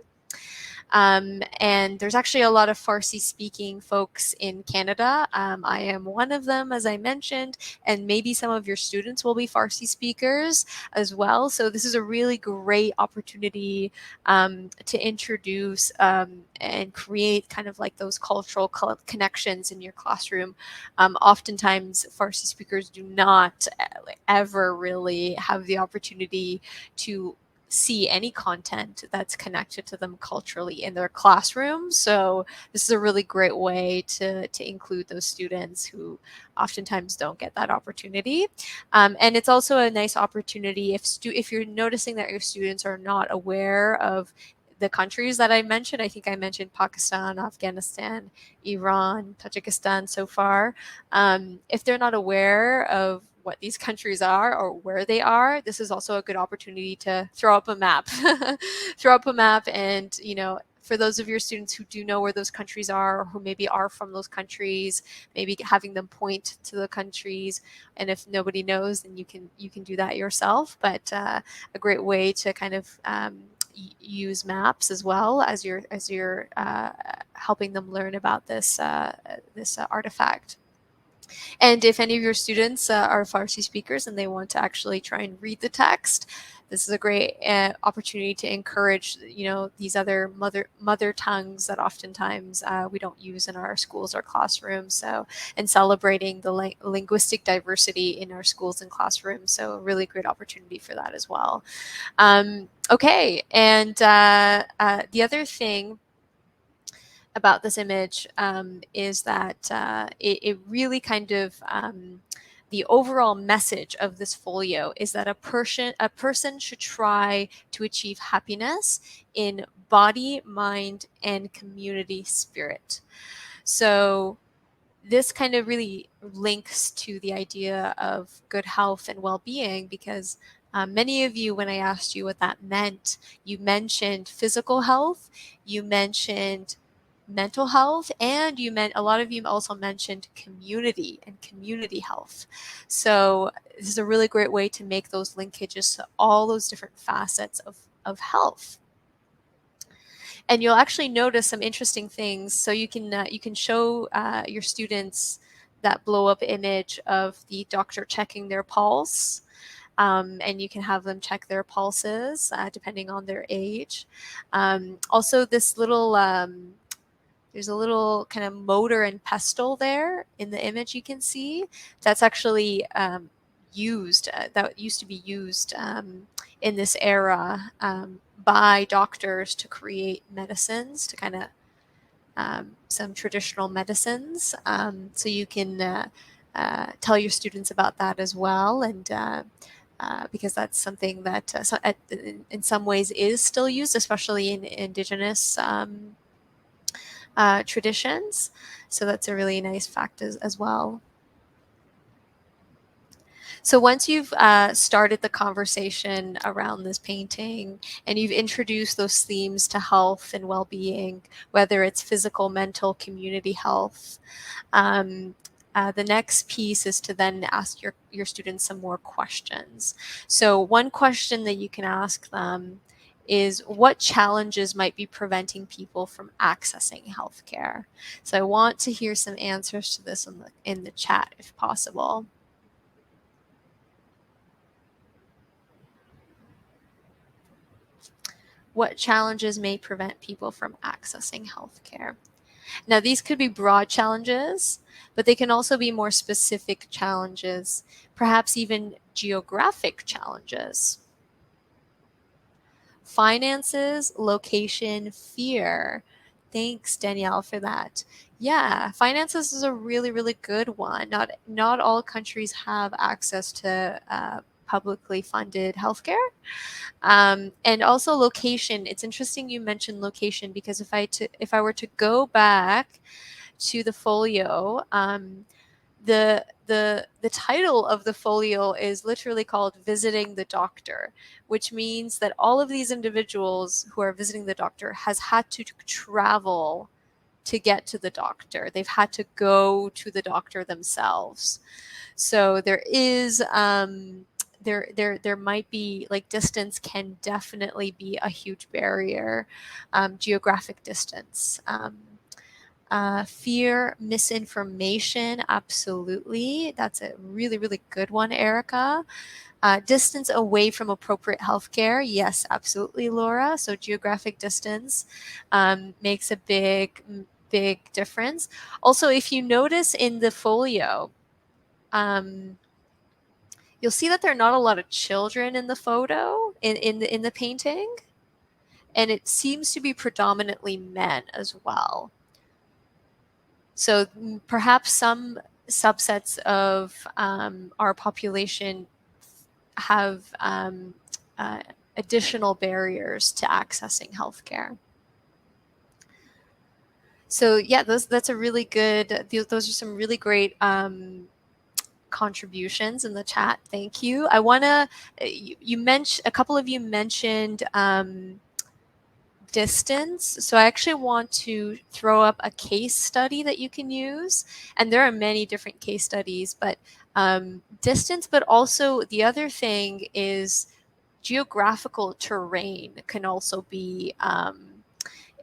And there's actually a lot of Farsi-speaking folks in Canada. I am one of them, as I mentioned, and maybe some of your students will be Farsi speakers as well. So this is a really great opportunity to introduce and create kind of like those cultural connections in your classroom. Oftentimes, Farsi speakers do not ever really have the opportunity to see any content that's connected to them culturally in their classroom. So this is a really great way to include those students who oftentimes don't get that opportunity. And it's also a nice opportunity if you're noticing that your students are not aware of the countries that I mentioned. I think I mentioned Pakistan, Afghanistan, Iran, Tajikistan so far. If they're not aware of what these countries are or where they are, this is also a good opportunity to throw up a map. Throw up a map and, for those of your students who do know where those countries are or who maybe are from those countries, maybe having them point to the countries. And if nobody knows, then you can do that yourself. But a great way to kind of use maps as well as you're helping them learn about this artifact. And if any of your students are Farsi speakers and they want to actually try and read the text, this is a great opportunity to encourage, these other mother tongues that oftentimes we don't use in our schools or classrooms. So, and celebrating the linguistic diversity in our schools and classrooms. So, a really great opportunity for that as well. Okay, and the other thing about this image is that it really kind of the overall message of this folio is that a person should try to achieve happiness in body, mind, and community spirit. So this kind of really links to the idea of good health and well-being because many of you, when I asked you what that meant, you mentioned physical health, you mentioned mental health, and a lot of you also mentioned community and community health. So this is a really great way to make those linkages to all those different facets of health. And you'll actually notice some interesting things. So you can show your students that blow up image of the doctor checking their pulse. And you can have them check their pulses depending on their age. Also, this little there's a little kind of motor and pestle there in the image you can see. That's actually that used to be used in this era by doctors to create medicines, to kind of some traditional medicines. So you can tell your students about that as well. And because that's something that in some ways is still used, especially in Indigenous traditions. So that's a really nice fact as well. So once you've started the conversation around this painting and you've introduced those themes to health and well-being, whether it's physical, mental, community health, the next piece is to then ask your students some more questions. So one question that you can ask them is what challenges might be preventing people from accessing healthcare? So I want to hear some answers to this in the chat if possible. What challenges may prevent people from accessing healthcare? Now, these could be broad challenges, but they can also be more specific challenges, perhaps even geographic challenges. Finances, location, fear. Thanks, Danielle, for that. Yeah, finances is a really, really good one. Not all countries have access to publicly funded healthcare. And also location. It's interesting you mentioned location because if I were to go back to the folio, the title of the folio is literally called Visiting the Doctor, which means that all of these individuals who are visiting the doctor has had to travel to get to the doctor. They've had to go to the doctor themselves. So there is there might be, like, distance can definitely be a huge barrier, geographic distance. Fear, misinformation, absolutely. That's a really, really good one, Erica. Distance away from appropriate healthcare, yes, absolutely, Laura. So geographic distance makes a big difference. Also, if you notice in the folio, you'll see that there are not a lot of children in the photo, in the painting, and it seems to be predominantly men as well. So perhaps some subsets of our population have additional barriers to accessing healthcare. So yeah, that's a really good. Those are some really great contributions in the chat. Thank you. I want to. You mentioned, a couple of you mentioned distance. So I actually want to throw up a case study that you can use. And there are many different case studies, but distance, but also the other thing is geographical terrain can also be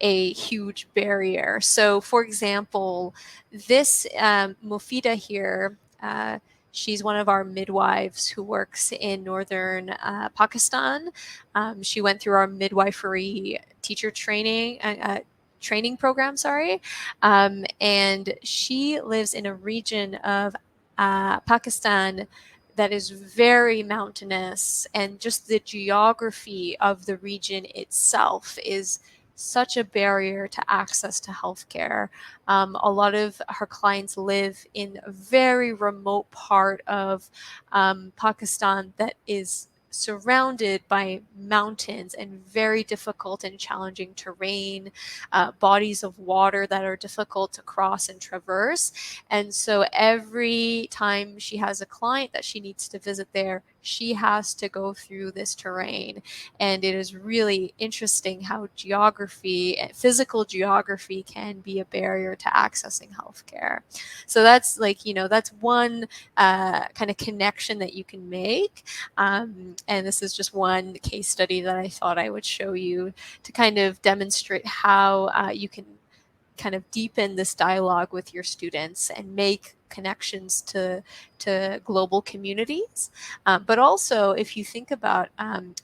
a huge barrier. So for example, this Mufida here, she's one of our midwives who works in northern Pakistan. She went through our midwifery teacher training program, and she lives in a region of Pakistan that is very mountainous, and just the geography of the region itself is such a barrier to access to healthcare. A lot of her clients live in a very remote part of Pakistan that is surrounded by mountains and very difficult and challenging terrain, bodies of water that are difficult to cross and traverse. And so every time she has a client that she needs to visit there, she has to go through this terrain. And it is really interesting how geography, physical geography, can be a barrier to accessing healthcare. So that's, like, that's one kind of connection that you can make. And this is just one case study that I thought I would show you to kind of demonstrate how you can kind of deepen this dialogue with your students and make connections to global communities. But also, if you think about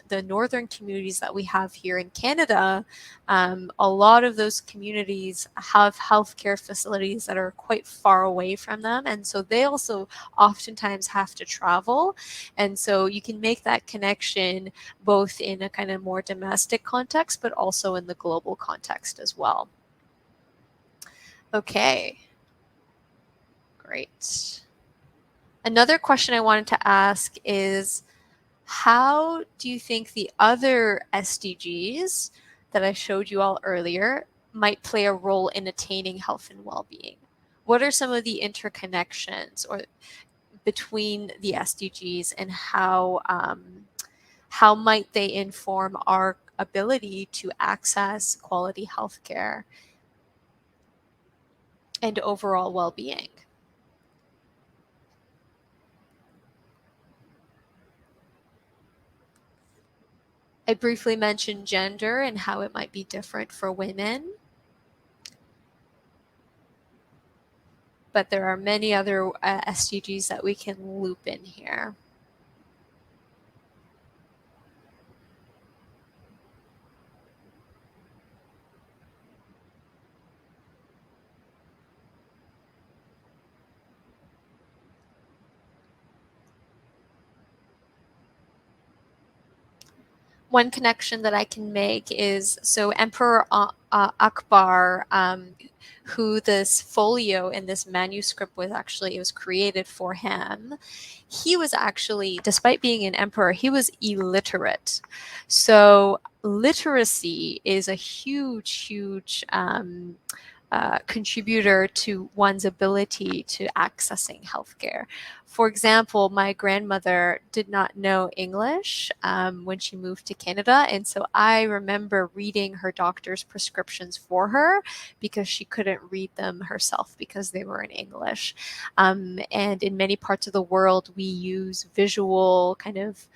the northern communities that we have here in Canada, a lot of those communities have healthcare facilities that are quite far away from them. And so they also oftentimes have to travel. And so you can make that connection both in a kind of more domestic context, but also in the global context as well. Okay, great. Another question I wanted to ask is, how do you think the other SDGs that I showed you all earlier might play a role in attaining health and well-being? What are some of the interconnections or between the SDGs, and how might they inform our ability to access quality healthcare and overall well-being? I briefly mentioned gender and how it might be different for women, but there are many other SDGs that we can loop in here. One connection that I can make is, so Emperor Akbar, who this folio in this manuscript was actually, it was created for him. He was actually, despite being an emperor, he was illiterate. So literacy is a huge contributor to one's ability to accessing healthcare. For example, my grandmother did not know English when she moved to Canada, and so I remember reading her doctor's prescriptions for her because she couldn't read them herself because they were in English. And in many parts of the world, we use visual kind of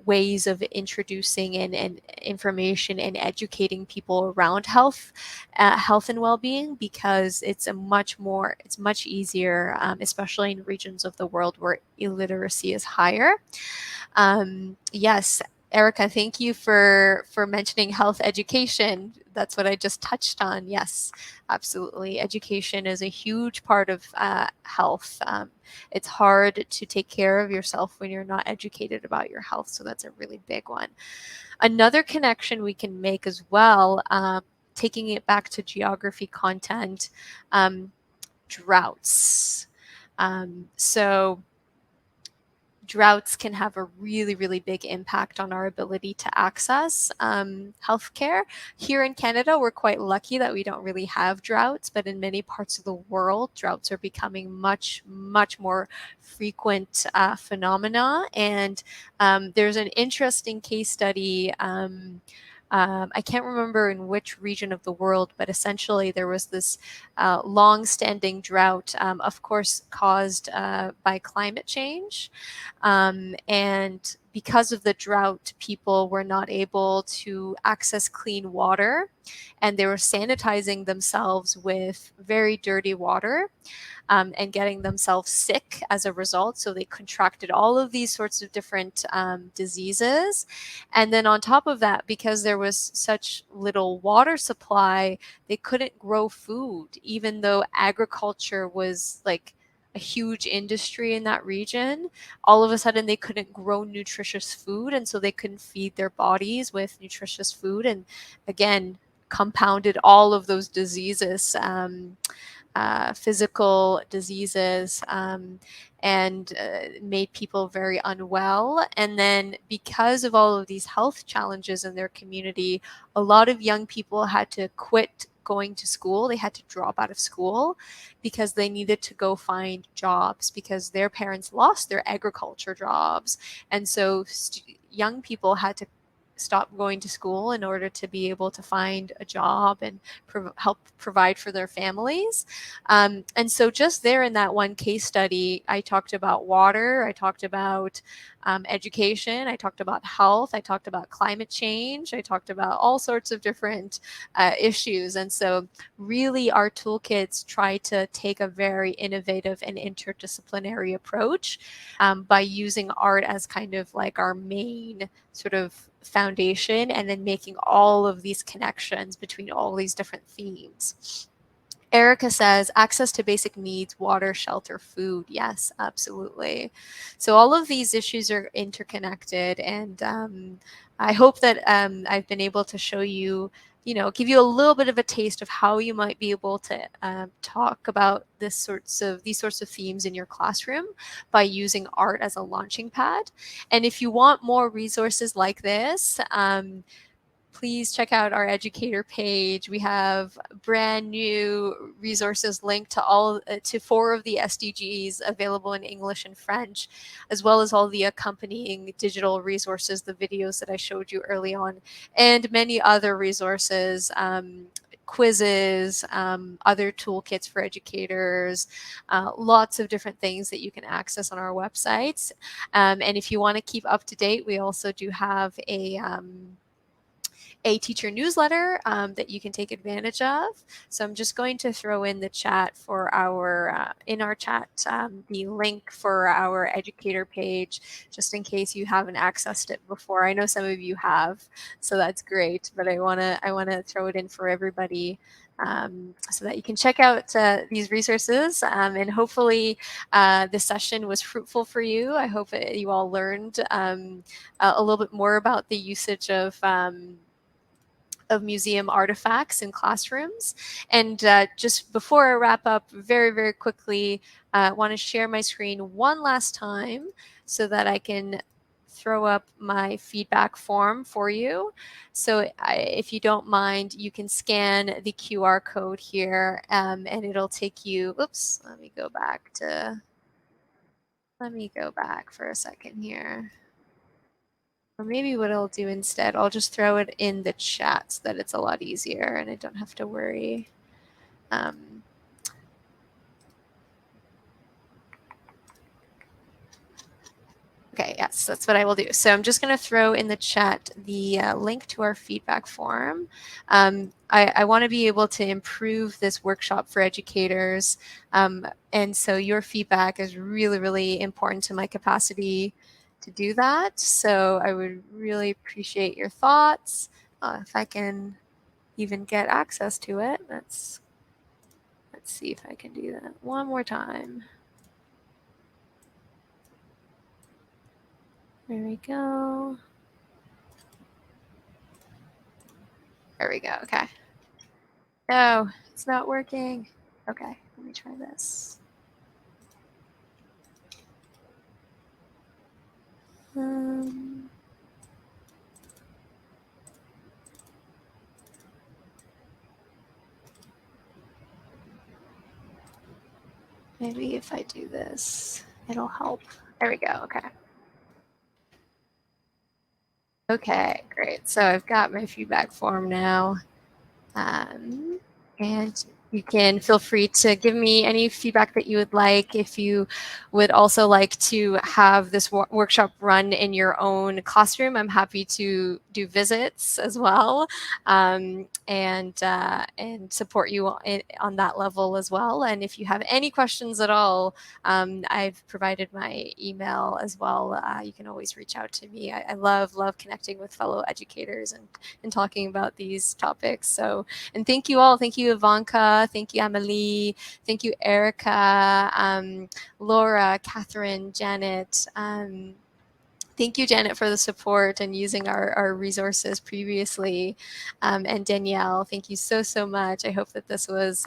ways of introducing and information and educating people around health and well-being, because it's much easier, especially in regions of the world where illiteracy is higher. Yes, Erica, thank you for mentioning health education. That's what I just touched on. Yes, absolutely. Education is a huge part of health. It's hard to take care of yourself when you're not educated about your health, so that's a really big one. Another connection we can make as well, taking it back to geography content, droughts. So droughts can have a really, really big impact on our ability to access healthcare. Here in Canada, we're quite lucky that we don't really have droughts, but in many parts of the world, droughts are becoming much, much more frequent phenomena. And there's an interesting case study. I can't remember in which region of the world, but essentially there was this long-standing drought, of course, caused by climate change. And because of the drought, people were not able to access clean water, and they were sanitizing themselves with very dirty water. And getting themselves sick as a result. So they contracted all of these sorts of different diseases. And then on top of that, because there was such little water supply, they couldn't grow food, even though agriculture was like a huge industry in that region. All of a sudden, they couldn't grow nutritious food, and so they couldn't feed their bodies with nutritious food. And again, compounded all of those diseases. Physical diseases, and made people very unwell. And then because of all of these health challenges in their community, a lot of young people had to quit going to school. They had to drop out of school because they needed to go find jobs because their parents lost their agriculture jobs. And so young people had to stop going to school in order to be able to find a job and help provide for their families. And so just there in that one case study, I talked about water, I talked about education, I talked about health, I talked about climate change, I talked about all sorts of different issues. And so really our toolkits try to take a very innovative and interdisciplinary approach by using art as kind of like our main sort of foundation, and then making all of these connections between all these different themes. Erica says access to basic needs, water, shelter, food. Yes, absolutely. So all of these issues are interconnected, and I hope that I've been able to show you, give you a little bit of a taste of how you might be able to talk about these sorts of themes in your classroom by using art as a launching pad. And if you want more resources like this, please check out our educator page. We have brand new resources linked to 4 of the SDGs available in English and French, as well as all the accompanying digital resources, the videos that I showed you early on, and many other resources, quizzes, other toolkits for educators, lots of different things that you can access on our websites. And if you want to keep up to date, we also do have a teacher newsletter that you can take advantage of. So I'm just going to throw in the chat for in our chat, the link for our educator page, just in case you haven't accessed it before. I know some of you have, so that's great, but I wanna throw it in for everybody. So that you can check out these resources, and hopefully this session was fruitful for you. I hope you all learned a little bit more about the usage of museum artifacts in classrooms. And just before I wrap up, very, very quickly, I want to share my screen one last time so that I can throw up my feedback form for you. So if you don't mind, you can scan the QR code here, and it'll take you, oops, let me go back for a second here. Or maybe what I'll do instead, I'll just throw it in the chat so that it's a lot easier and I don't have to worry. Okay, yes, that's what I will do. So I'm just going to throw in the chat the link to our feedback form. I want to be able to improve this workshop for educators. And so your feedback is really, really important to my capacity to do that. So I would really appreciate your thoughts. If I can even get access to it, let's see if I can do that one more time. There we go. There we go. Okay. No, it's not working. Okay, let me try this. Maybe if I do this, it'll help. There we go. Okay. Okay, great. So I've got my feedback form now. And you can feel free to give me any feedback that you would like. If you would also like to have this workshop run in your own classroom, I'm happy to do visits as well, and support you on that level as well. And if you have any questions at all, I've provided my email as well. You can always reach out to me. I love connecting with fellow educators and talking about these topics. So, and thank you all. Thank you, Ivanka. Thank you, Amelie. Thank you, Erica, Laura, Catherine, Janet. Thank you, Janet, for the support and using our resources previously. And Danielle, thank you so much. I hope that this was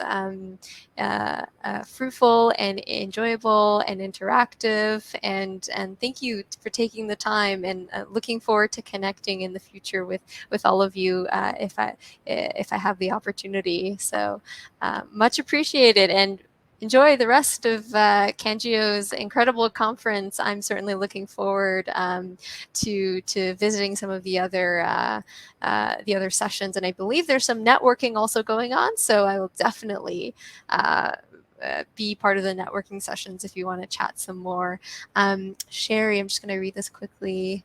fruitful and enjoyable and interactive. And thank you for taking the time, and looking forward to connecting in the future with all of you if I have the opportunity. So much appreciated, and enjoy the rest of Kangio's incredible conference. I'm certainly looking forward to visiting some of the other sessions, and I believe there's some networking also going on. So I will definitely be part of the networking sessions if you want to chat some more. Sherry, I'm just going to read this quickly.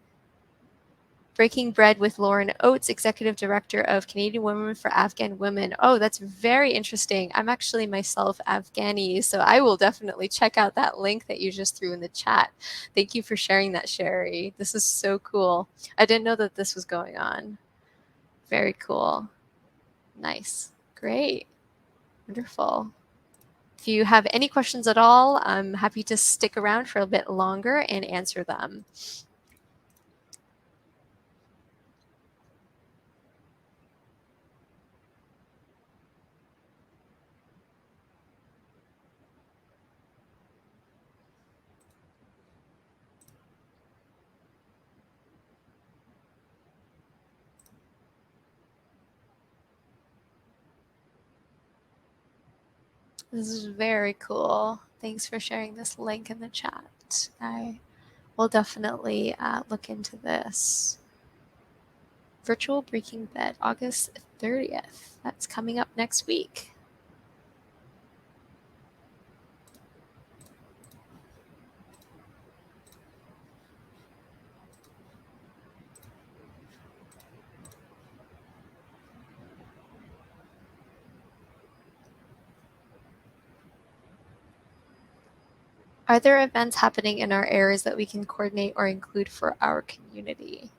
Breaking Bread with Lauren Oates, Executive Director of Canadian Women for Afghan Women. Oh, that's very interesting. I'm actually myself Afghani, so I will definitely check out that link that you just threw in the chat. Thank you for sharing that, Sherry. This is so cool. I didn't know that this was going on. Very cool. Nice. Great. Wonderful. If you have any questions at all, I'm happy to stick around for a bit longer and answer them. This is very cool. Thanks for sharing this link in the chat. I will definitely look into this. Virtual Breaking Bed, August 30th. That's coming up next week. Are there events happening in our areas that we can coordinate or include for our community?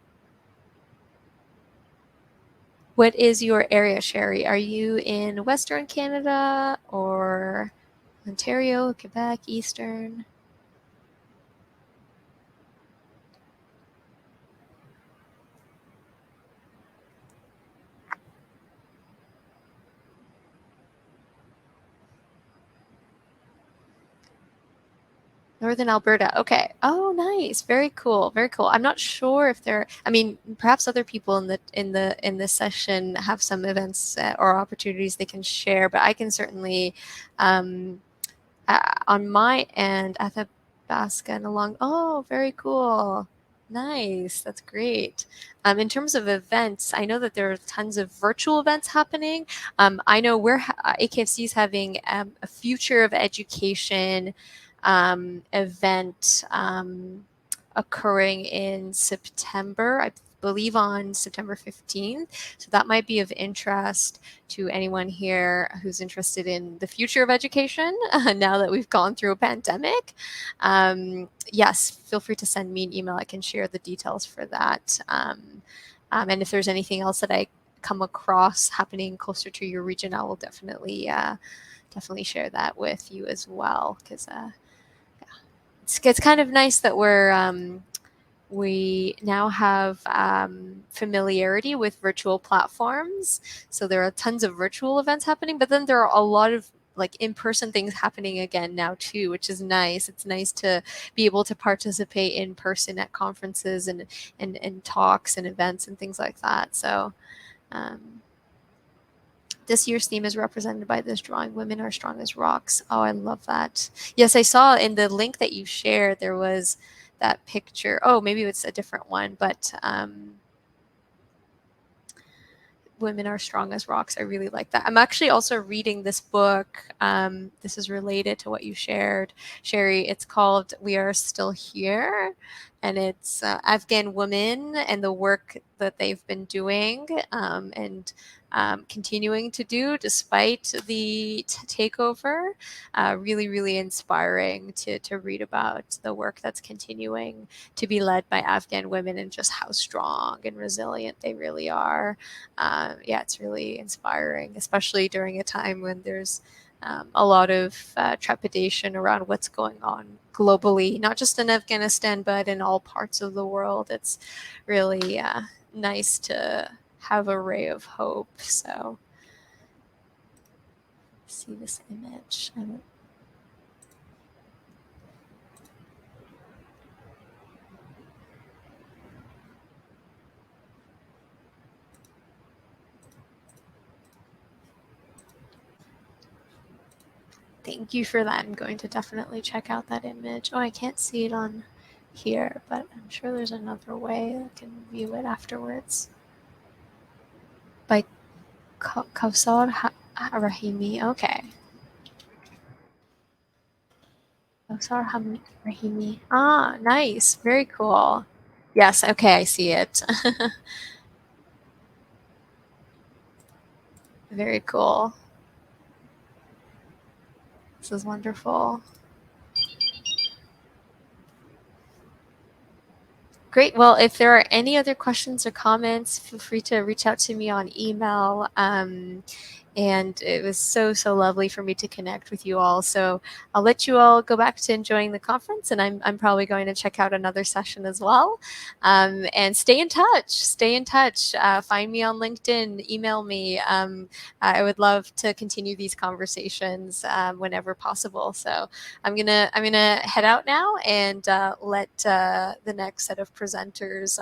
What is your area, Sherry? Are you in Western Canada or Ontario, Quebec, Eastern? Northern Alberta. Okay. Oh, nice. Very cool. Very cool. I'm not sure if there. I mean, perhaps other people in this session have some events or opportunities they can share, but I can certainly, um, on my end, Athabasca and along. Oh, very cool. Nice. That's great. In terms of events, I know that there are tons of virtual events happening. I know AKFC is having a future of education event occurring in September, I believe on September 15th. So that might be of interest to anyone here who's interested in the future of education now that we've gone through a pandemic. Yes, feel free to send me an email. I can share the details for that. And if there's anything else that I come across happening closer to your region, I will definitely share that with you as well, because it's kind of nice that we now have familiarity with virtual platforms. So there are tons of virtual events happening, but then there are a lot of like in-person things happening again now too, which is nice. It's nice to be able to participate in person at conferences and talks and events and things like that. So um, this year's theme is represented by this drawing, Women Are Strong as Rocks. Oh, I love that. Yes, I saw in the link that you shared, there was that picture. Oh, maybe it's a different one, but Women Are Strong as Rocks. I really like that. I'm actually also reading this book. This is related to what you shared, Sherry. It's called We Are Still Here. And it's Afghan women and the work that they've been doing and continuing to do despite the takeover. Really, really inspiring to read about the work that's continuing to be led by Afghan women and just how strong and resilient they really are. Yeah, it's really inspiring, especially during a time when there's a lot of trepidation around what's going on globally, not just in Afghanistan, but in all parts of the world. It's really nice to have a ray of hope. So, see this image. Thank you for that. I'm going to definitely check out that image. Oh, I can't see it on here, but I'm sure there's another way I can view it afterwards. By Kausar Rahimi. Okay. Kausar Rahimi. Ah, nice. Very cool. Yes. Okay. I see it. Very cool. This is wonderful. Great. Well, if there are any other questions or comments, feel free to reach out to me on email. And it was so lovely for me to connect with you all. So I'll let you all go back to enjoying the conference, and I'm probably going to check out another session as well. And stay in touch. Stay in touch. Find me on LinkedIn. Email me. I would love to continue these conversations whenever possible. So I'm gonna head out now and let the next set of presenters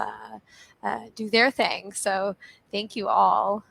do their thing. So thank you all.